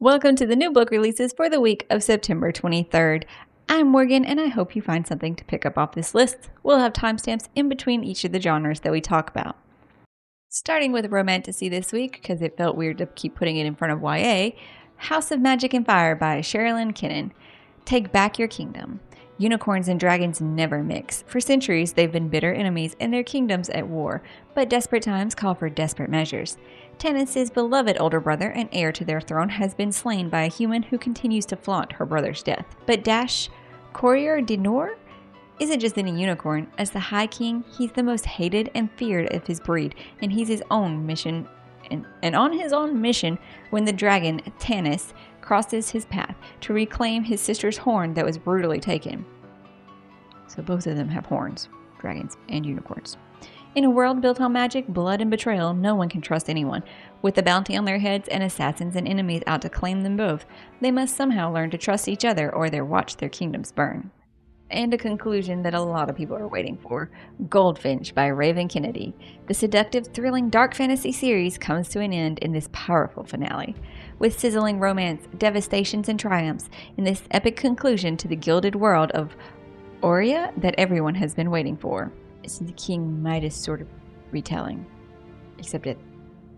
Welcome to the new book releases for the week of September 23rd. I'm Morgan, and I hope you find something to pick up off this list. We'll have timestamps in between each of the genres that we talk about. Starting with Romantasy this week, because it felt weird to keep putting it in front of YA, House of Magic and Fire by Sherilyn Kennan. Take back your kingdom. Unicorns and dragons never mix. For centuries, they've been bitter enemies and their kingdoms at war, but desperate times call for desperate measures. Tanis's beloved older brother and heir to their throne has been slain by a human who continues to flaunt her brother's death. But Dash Courier de Noor isn't just any unicorn. As the High King, he's the most hated and feared of his breed, and he's his own mission. And on his own mission, when the dragon, Tanis, crosses his path to reclaim his sister's horn that was brutally taken. So both of them have horns, dragons and unicorns. In a world built on magic, blood, and betrayal, no one can trust anyone. With the bounty on their heads and assassins and enemies out to claim them both, they must somehow learn to trust each other or they'll watch their kingdoms burn. And a conclusion that a lot of people are waiting for, Goldfinch by Raven Kennedy. The seductive, thrilling dark fantasy series comes to an end in this powerful finale. With sizzling romance, devastations, and triumphs, in this epic conclusion to the gilded world of Aurea that everyone has been waiting for. It's the King Midas sort of retelling, except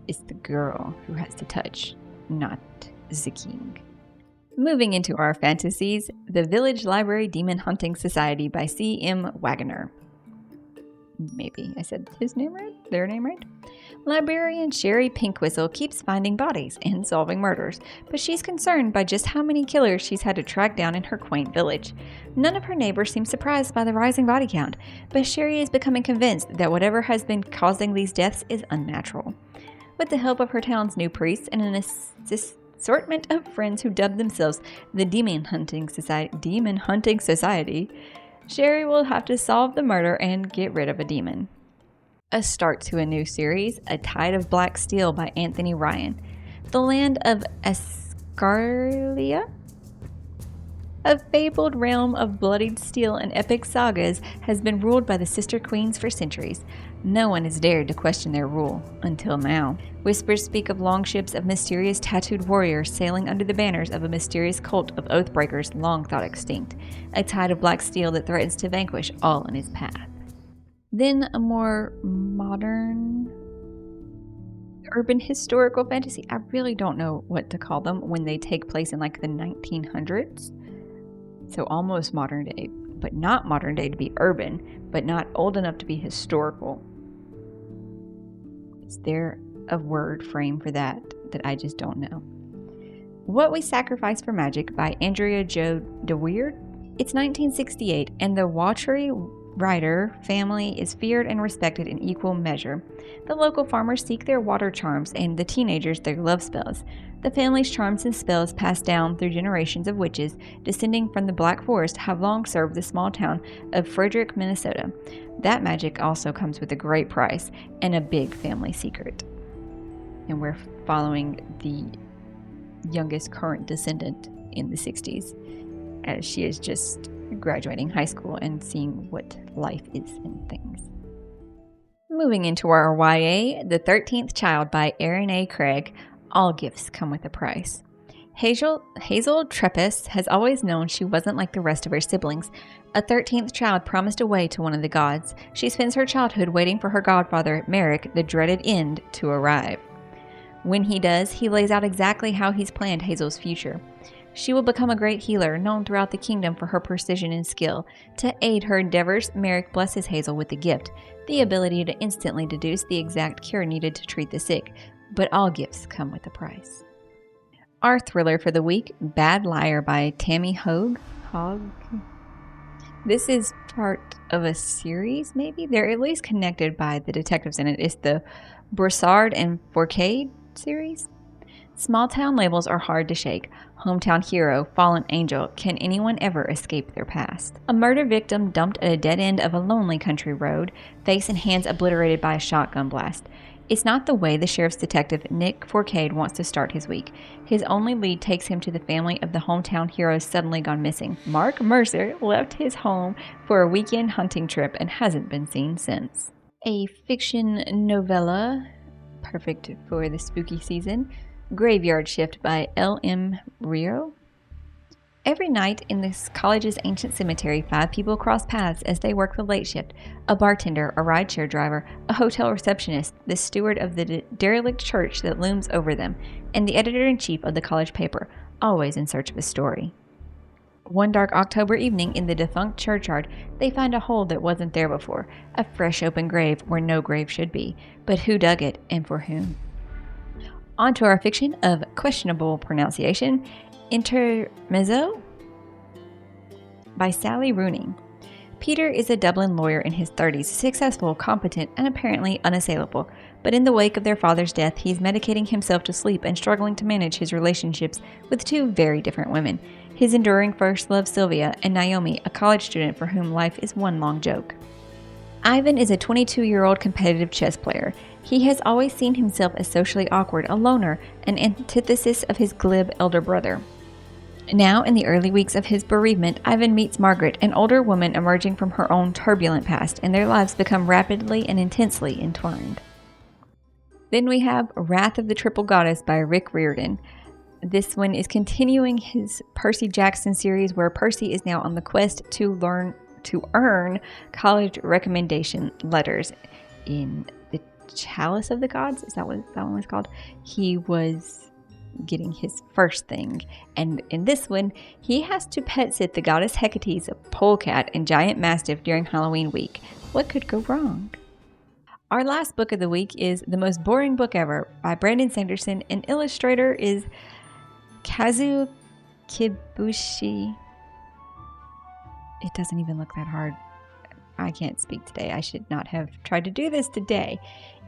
it's the girl who has to touch, not the king. Moving into our fantasies, The Village Library Demon Hunting Society by C.M. Wagoner. Maybe I said his name right? Their name right? Librarian Sherry Pinkwhistle keeps finding bodies and solving murders, but she's concerned by just how many killers she's had to track down in her quaint village. None of her neighbors seem surprised by the rising body count, but Sherry is becoming convinced that whatever has been causing these deaths is unnatural. With the help of her town's new priests and an assortment of friends who dubbed themselves the Demon Hunting Society, Sherry will have to solve the murder and get rid of a demon. A start to a new series, A Tide of Black Steel by Anthony Ryan. The land of Ascarlia, a fabled realm of bloodied steel and epic sagas, has been ruled by the sister queens for centuries. No one has dared to question their rule, until now. Whispers speak of longships of mysterious tattooed warriors sailing under the banners of a mysterious cult of oathbreakers long thought extinct. A tide of black steel that threatens to vanquish all in its path. Then a more modern urban historical fantasy. I really don't know what to call them when they take place in like the 1900s. So almost modern day, but not modern day to be urban, but not old enough to be historical. Is there a word frame for that I just don't know? What We Sacrifice for Magic by Andrea Jo DeWeerd. It's 1968, and the Watchery Ryder family is feared and respected in equal measure. The local farmers seek their water charms and the teenagers their love spells. The family's charms and spells passed down through generations of witches descending from the Black Forest have long served the small town of Frederick, Minnesota. That magic also comes with a great price and a big family secret. And we're following the youngest current descendant in the 60s as she is just graduating high school and seeing what life is and things. Moving into our YA, The 13th Child by Erin A. Craig. All gifts come with a price. Hazel Trepis has always known she wasn't like the rest of her siblings. A 13th child promised away to one of the gods. She spends her childhood waiting for her godfather, Merrick, the dreaded end, to arrive. When he does, he lays out exactly how he's planned Hazel's future. She will become a great healer, known throughout the kingdom for her precision and skill. To aid her endeavors, Merrick blesses Hazel with a gift, the ability to instantly deduce the exact cure needed to treat the sick. But all gifts come with a price. Our thriller for the week, Bad Liar by Tammy Hogg. This is part of a series, maybe? They're at least connected by the detectives in it. It's the Broussard and Fourcade series. Small town labels are hard to shake. Hometown hero, fallen angel, can anyone ever escape their past? A murder victim dumped at a dead end of a lonely country road, face and hands obliterated by a shotgun blast. It's not the way the sheriff's detective Nick Fourcade wants to start his week. His only lead takes him to the family of the hometown hero suddenly gone missing. Mark Mercer left his home for a weekend hunting trip and hasn't been seen since. A fiction novella, perfect for the spooky season, Graveyard Shift by L.M. Rio. Every night in this college's ancient cemetery, 5 people cross paths as they work the late shift: a bartender, a rideshare driver, a hotel receptionist, the steward of the derelict church that looms over them, and the editor-in-chief of the college paper, always in search of a story. One dark October evening in the defunct churchyard, they find a hole that wasn't there before, a fresh open grave where no grave should be. But who dug it, and for whom? On to our fiction of questionable pronunciation, Intermezzo by Sally Rooney. Peter is a Dublin lawyer in his 30s, successful, competent, and apparently unassailable. But in the wake of their father's death, he is medicating himself to sleep and struggling to manage his relationships with 2 very different women. His enduring first love, Sylvia, and Naomi, a college student for whom life is one long joke. Ivan is a 22-year-old competitive chess player. He has always seen himself as socially awkward, a loner, an antithesis of his glib elder brother. Now, in the early weeks of his bereavement, Ivan meets Margaret, an older woman emerging from her own turbulent past, and their lives become rapidly and intensely entwined. Then we have Wrath of the Triple Goddess by Rick Riordan. This one is continuing his Percy Jackson series, where Percy is now on the quest to earn college recommendation letters. In the Chalice of the Gods, is that what that one was called? He was getting his first thing, and in this one he has to pet sit the goddess Hecate's polecat and giant mastiff during Halloween week. What could go wrong? Our last book of the week is The Most Boring Book Ever by Brandon Sanderson, and illustrator is Kazu Kibushi. It doesn't even look that hard. I can't speak today. I should not have tried to do this today.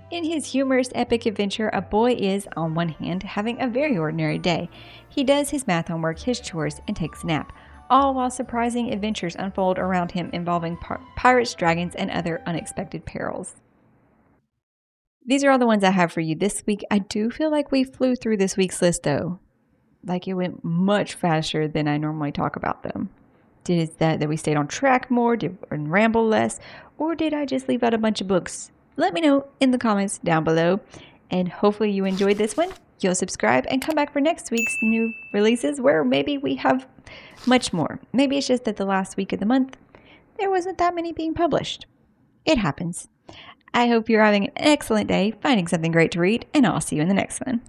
In his humorous epic adventure, a boy is, on one hand, having a very ordinary day. He does his math homework, his chores, and takes a nap, all while surprising adventures unfold around him involving pirates, dragons, and other unexpected perils. These are all the ones I have for you this week. I do feel like we flew through this week's list, though. Like it went much faster than I normally talk about them. Did it that we stayed on track more, and ramble less, or did I just leave out a bunch of books? Let me know in the comments down below, and hopefully you enjoyed this one. You'll subscribe and come back for next week's new releases, where maybe we have much more. Maybe it's just that the last week of the month, there wasn't that many being published. It happens. I hope you're having an excellent day, finding something great to read, and I'll see you in the next one.